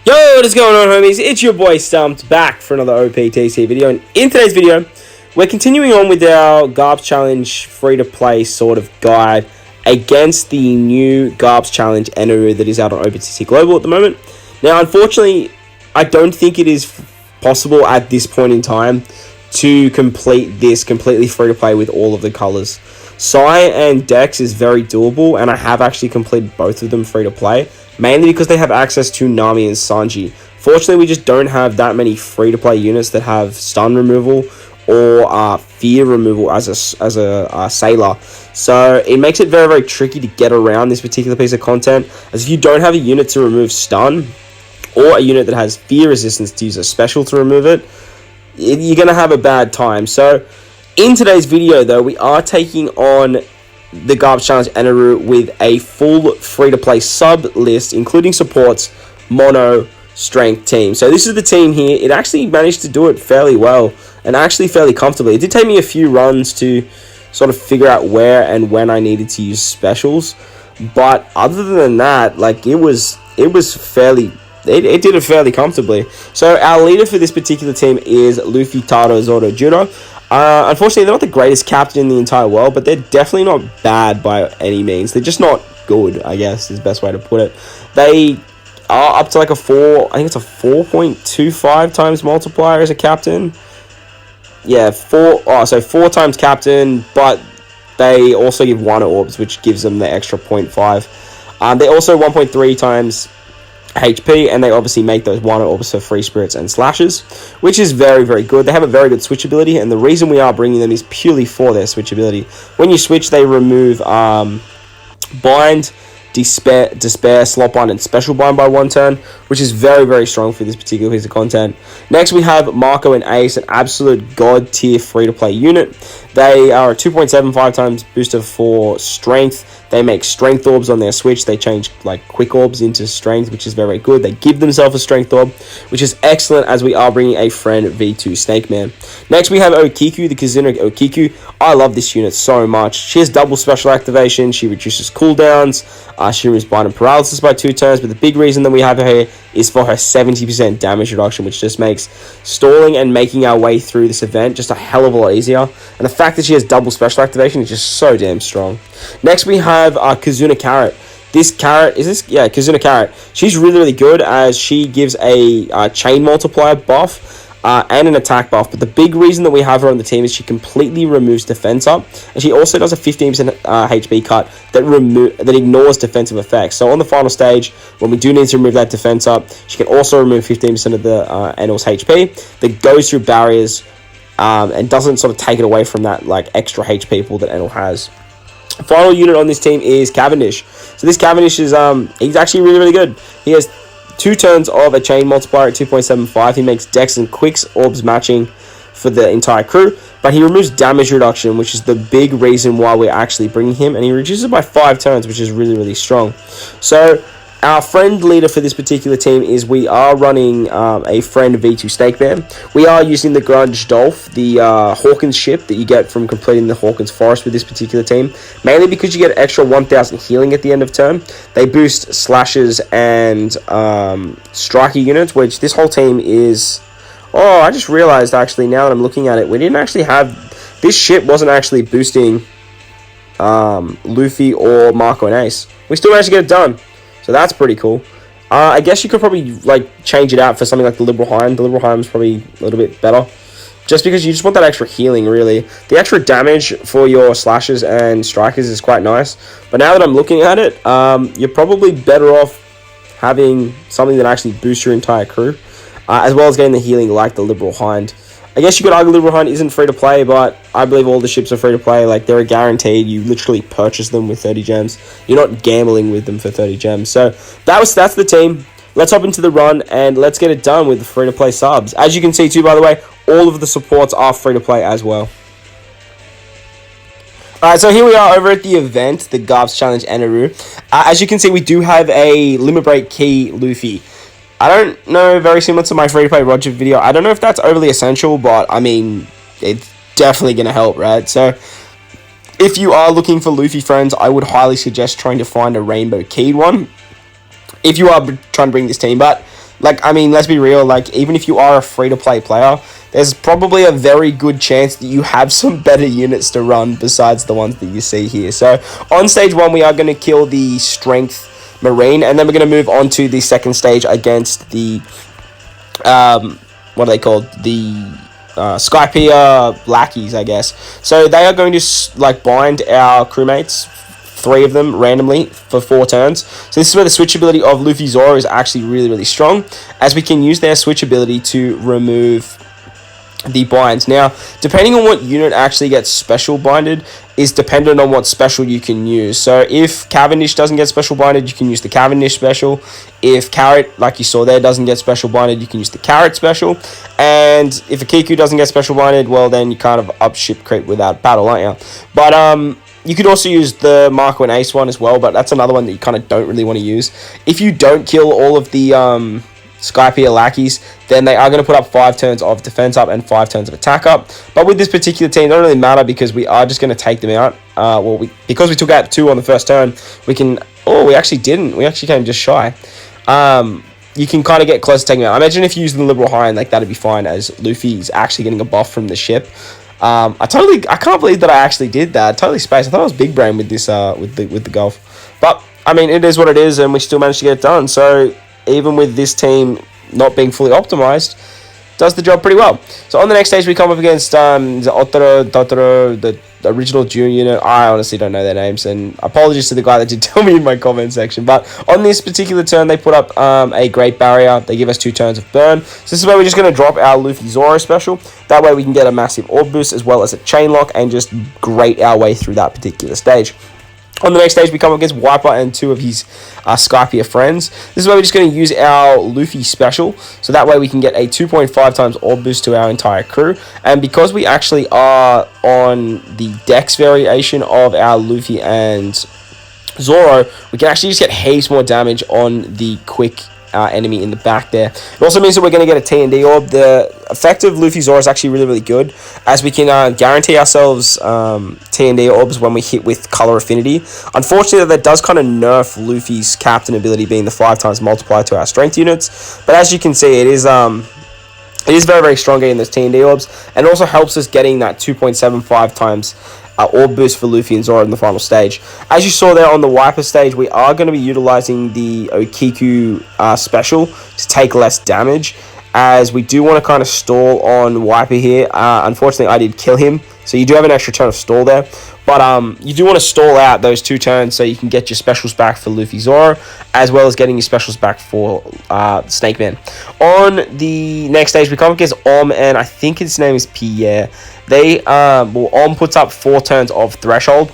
Yo, what is going on, homies? It's your boy Stumped back for another OPTC video, and in today's video, we're continuing on with our Garp Challenge free-to-play sort of guide against the new Garp Challenge Eneru that is out on OPTC Global at the moment. Now, unfortunately, I don't think it is possible at this point in time to complete this completely free-to-play with all of the colors. Sai and Dex is very doable, and I have actually completed both of them free-to-play, mainly because they have access to Nami and Sanji. Fortunately, we just don't have that many free-to-play units that have stun removal or fear removal as a sailor. So it makes it very, very tricky to get around this particular piece of content, as if you don't have a unit to remove stun, or a unit that has fear resistance to use a special to remove it, you're going to have a bad time. So in today's video, though, we are taking on the Garp Challenge Eneru with a full free-to-play sub list, including supports, mono, strength team. So this is the team here. It actually managed to do it fairly well, and actually fairly comfortably. It did take me a few runs to sort of figure out where and when I needed to use specials, but other than that, like, it did it fairly comfortably. So our leader for this particular team is Luffy, Taro, Zoro, Juno. Unfortunately, they're not the greatest captain in the entire world, but they're definitely not bad by any means. They're just not good, I guess, is the best way to put it. They are up to like I think it's a 4.25 times multiplier as a captain. Yeah, 4 times captain, but they also give 1 orbs, which gives them the extra 0.5. They also 1.3 times HP, and they obviously make those 1 orbs for free spirits and slashes, which is very, very good. They have a very good switch ability, and the reason we are bringing them is purely for their switch ability. When you switch, they remove bind, despair, slot bind, and special bind by 1 turn, which is very, very strong for this particular piece of content. Next, we have Marco and Ace, an absolute god tier free-to-play unit. They are a 2.75 times booster for strength. They make strength orbs on their switch. They change like quick orbs into strength, which is very, very good. They give themselves a strength orb, which is excellent, as we are bringing a friend V2 Snake Man. Next, we have Okiku, the Kazuna Okiku. I love this unit so much. She has double special activation. She reduces cooldowns. She removes bind and paralysis by 2 turns. But the big reason that we have her here is for her 70% damage reduction, which just makes stalling and making our way through this event just a hell of a lot easier. And the fact that she has double special activation is just so damn strong. Next, we have Kazuna Carrot. Kazuna Carrot. She's really, really good, as she gives a chain multiplier buff and an attack buff. But the big reason that we have her on the team is she completely removes defense up, and she also does a 15% HP cut that ignores defensive effects. So on the final stage, when we do need to remove that defense up, she can also remove 15% of the Enel's HP that goes through barriers and doesn't sort of take it away from that like extra HP pool that Enel has. Final unit on this team is Cavendish. So this Cavendish is he's actually really, really good. He has 2 turns of a chain multiplier at 2.75. He makes Dex and Quicks orbs matching for the entire crew, but he removes damage reduction, which is the big reason why we're actually bringing him, and he reduces it by 5 turns, which is really, really strong. So our friend leader for this particular team is we are running a friend V2 Snake Man. We are using the Grudge Dolph, the Hawkins ship that you get from completing the Hawkins Forest with this particular team, mainly because you get extra 1000 healing at the end of turn. They boost slashes and striker units, which this whole team is... Oh, I just realized actually, now that I'm looking at it, we didn't actually have... This ship wasn't actually boosting Luffy or Marco and Ace. We still managed to get it done. So that's pretty cool. I guess you could probably like change it out for something like the Liberal Hind. The Liberal Hind is probably a little bit better, just because you just want that extra healing, really. The extra damage for your slashes and strikers is quite nice. But now that I'm looking at it, you're probably better off having something that actually boosts your entire crew, as well as getting the healing like the Liberal Hind. I guess you could argue Liberal Hind isn't free to play, but I believe all the ships are free to play. Like, they're guaranteed. You literally purchase them with 30 gems. You're not gambling with them for 30 gems. So that's the team. Let's hop into the run and let's get it done with the free to play subs. As you can see too, by the way, all of the supports are free to play as well. Alright, so here we are over at the event, the Garp Challenge Eneru. As you can see, we do have a limit break key Luffy. I don't know, very similar to my free-to-play Roger video. I don't know if that's overly essential, but, I mean, it's definitely going to help, right? So, if you are looking for Luffy friends, I would highly suggest trying to find a rainbow keyed one. if you are trying to bring this team. But like, I mean, let's be real, like, even if you are a free-to-play player, there's probably a very good chance that you have some better units to run besides the ones that you see here. So on stage 1, we are going to kill the Strength Marine, and then we're going to move on to the second stage against the what are they called, the Skypiea lackeys, I guess. So they are going to like bind our crewmates, 3 of them randomly for 4 turns. So this is where the switch ability of Luffy Zoro is actually really strong, as we can use their switch ability to remove the binds. Now, depending on what unit actually gets special binded is dependent on what special you can use. So if Cavendish doesn't get special binded, you can use the Cavendish special. If Carrot, like you saw there, doesn't get special binded, you can use the Carrot special. And if a Kiku doesn't get special binded, well, then you kind of up ship creep without battle, aren't you? But you could also use the Marco and Ace one as well, but that's another one that you kind of don't really want to use. If you don't kill all of the Skypiea lackeys, then they are going to put up 5 turns of defense up and 5 turns of attack up. But with this particular team, it doesn't really matter because we are just going to take them out. Because we took out 2 on the first turn, we can... Oh, we actually didn't. We actually came just shy. You can kind of get close to taking them out. I imagine if you use the Liberal Hind, like, that'd be fine, as Luffy's actually getting a buff from the ship. I can't believe that I actually did that. Totally spaced. I thought I was big brain with this, with the golf. But, I mean, it is what it is, and we still managed to get it done. So, even with this team not being fully optimized, does the job pretty well. So on the next stage, we come up against the Otaro, Totoro, the original junior unit. I honestly don't know their names, and apologies to the guy that did tell me in my comment section. But on this particular turn, they put up a Great Barrier. They give us 2 turns of burn. So this is where we're just going to drop our Luffy Zoro special. That way we can get a massive orb boost as well as a chain lock and just grate our way through that particular stage. On the next stage, we come up against Wiper and 2 of his Skypiea friends. This is where we're just going to use our Luffy special. So that way we can get a 2.5 times orb boost to our entire crew. And because we actually are on the Dex variation of our Luffy and Zoro, we can actually just get heaps more damage on the quick enemy in the back there. It also means that we're going to get a T&D orb. The effect of Luffy Zoro is actually really good, as we can guarantee ourselves T&D orbs when we hit with color affinity. Unfortunately, that does kind of nerf Luffy's captain ability, being the 5 times multiplier to our strength units. But as you can see, it is very strong getting those T&D orbs, and also helps us getting that 2.75 times orb boost for Luffy and Zoro in the final stage. As you saw there on the Wiper stage, we are going to be utilizing the Okiku special to take less damage, as we do want to kind of stall on Wiper here. Unfortunately, I did kill him, so you do have an extra turn of stall there. But you do want to stall out those 2 turns so you can get your specials back for Luffy Zoro, as well as getting your specials back for Snake Man. On the next stage, we come up against Om, and I think his name is Pierre. Om puts up 4 turns of Threshold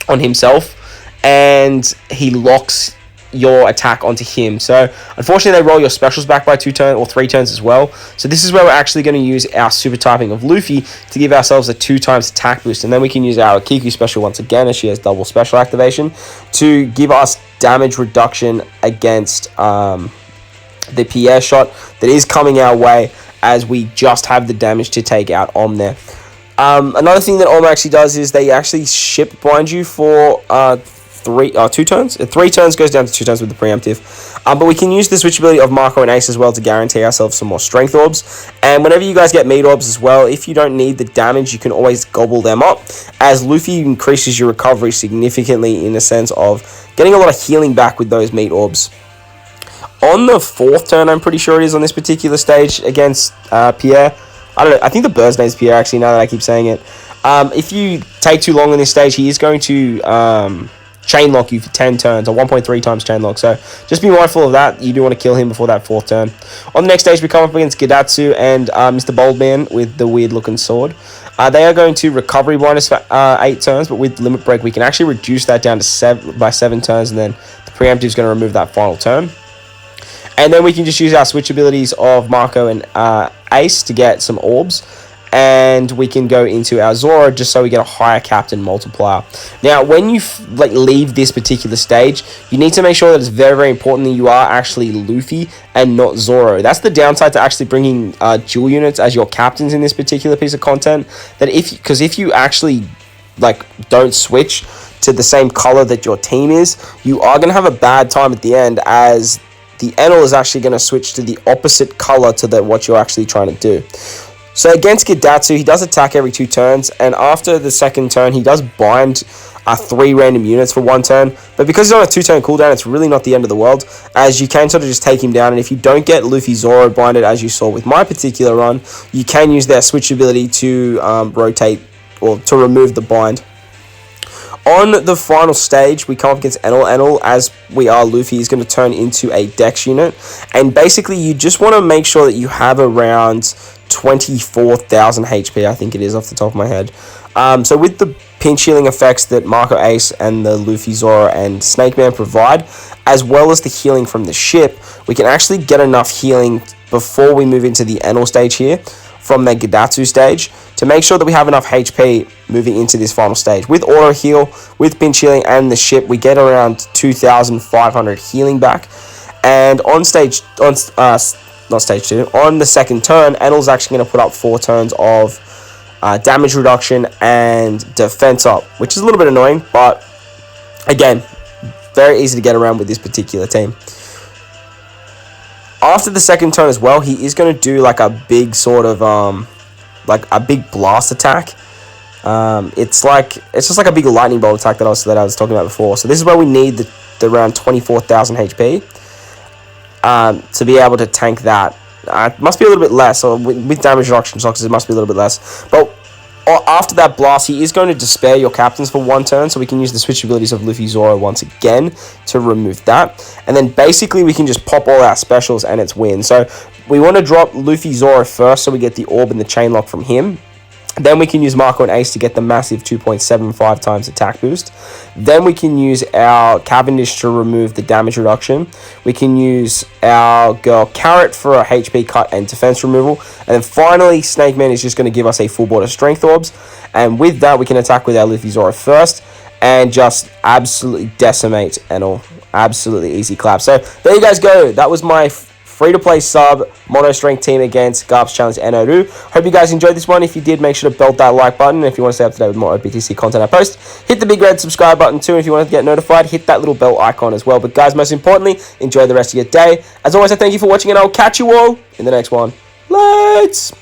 on himself, and he locks your attack onto him. So unfortunately, they roll your specials back by 2 turns or 3 turns as well. So this is where we're actually going to use our super typing of Luffy to give ourselves a 2 times attack boost, and then we can use our Kiku special once again, as she has double special activation, to give us damage reduction against the Pierre shot that is coming our way, as we just have the damage to take out Om there. Another thing that Om actually does is they actually ship bind you for 2 turns. 3 turns goes down to 2 turns with the preemptive. But we can use the switch ability of Marco and Ace as well to guarantee ourselves some more strength orbs. And whenever you guys get meat orbs as well, if you don't need the damage, you can always gobble them up, as Luffy increases your recovery significantly in the sense of getting a lot of healing back with those meat orbs. On the 4th turn, I'm pretty sure it is, on this particular stage against Pierre. I don't know. I think the bird's name is Pierre, actually, now that I keep saying it. If you take too long on this stage, he is going to chain lock you for 10 turns, or 1.3 times chain lock. So just be mindful of that. You do want to kill him before that 4th turn. On the next stage, we come up against Gidatsu and Mr. Boldman with the weird looking sword. They are going to recovery minus 8 turns, but with limit break, we can actually reduce that down to 7 turns, and then the preemptive is going to remove that final turn. And then we can just use our switch abilities of Marco and Ace to get some orbs. And we can go into our Zoro just so we get a higher captain multiplier. Now, when you leave this particular stage, you need to make sure that it's very important that you are actually Luffy and not Zoro. That's the downside to actually bringing dual units as your captains in this particular piece of content. That if you actually don't switch to the same color that your team is, you are going to have a bad time at the end, as the Enel is actually going to switch to the opposite color to what you're actually trying to do. So against Gidatsu, he does attack every 2 turns, and after the second turn, he does bind 3 random units for 1 turn. But because he's on a 2-turn cooldown, it's really not the end of the world, as you can sort of just take him down, and if you don't get Luffy Zoro binded, as you saw with my particular run, you can use their switch ability to rotate, or to remove the bind. On the final stage, we come up against Enel. Enel, as we are Luffy, is going to turn into a Dex unit. And basically, you just want to make sure that you have around 24,000 HP, I think it is off the top of my head. So with the pinch healing effects that Marco Ace and the Luffy, Zoro, and Snake Man provide, as well as the healing from the ship, we can actually get enough healing before we move into the Enel stage here, from the Gidatsu stage, to make sure that we have enough HP moving into this final stage. With auto heal, with pinch healing, and the ship, we get around 2,500 healing back. And on stage, not stage 2, on the second turn, Enel's actually going to put up 4 turns of damage reduction and defense up, which is a little bit annoying, but again, very easy to get around with this particular team. After the second turn as well, he is going to do like a big sort of like a big blast attack. It's just like a big lightning bolt attack that I was talking about before. So this is where we need the around 24,000 HP to be able to tank that. It must be a little bit less, or with damage reduction stocks, it must be a little bit less. But after that blast, he is going to despair your captains for 1 turn, so we can use the switch abilities of Luffy Zoro once again to remove that. And then basically we can just pop all our specials and it's win. So we want to drop Luffy Zoro first, so we get the orb and the chain lock from him. Then we can use Marco and Ace to get the massive 2.75 times attack boost. Then we can use our Cavendish to remove the damage reduction. We can use our girl Carrot for a HP cut and defense removal. And then finally, Snake Man is just going to give us a full board of strength orbs. And with that, we can attack with our Luffy Zoro first and just absolutely decimate Enel. Absolutely easy clap. So there you guys go. That was my free-to-play sub mono strength team against Garp's challenge Eneru. Hope you guys enjoyed this one. If you did, make sure to belt that like button. If you want to stay up to date with more OPTC content I post, hit the big red subscribe button too. And if you want to get notified, hit that little bell icon as well. But guys, most importantly, enjoy the rest of your day. As always, I thank you for watching, and I'll catch you all in the next one. Let's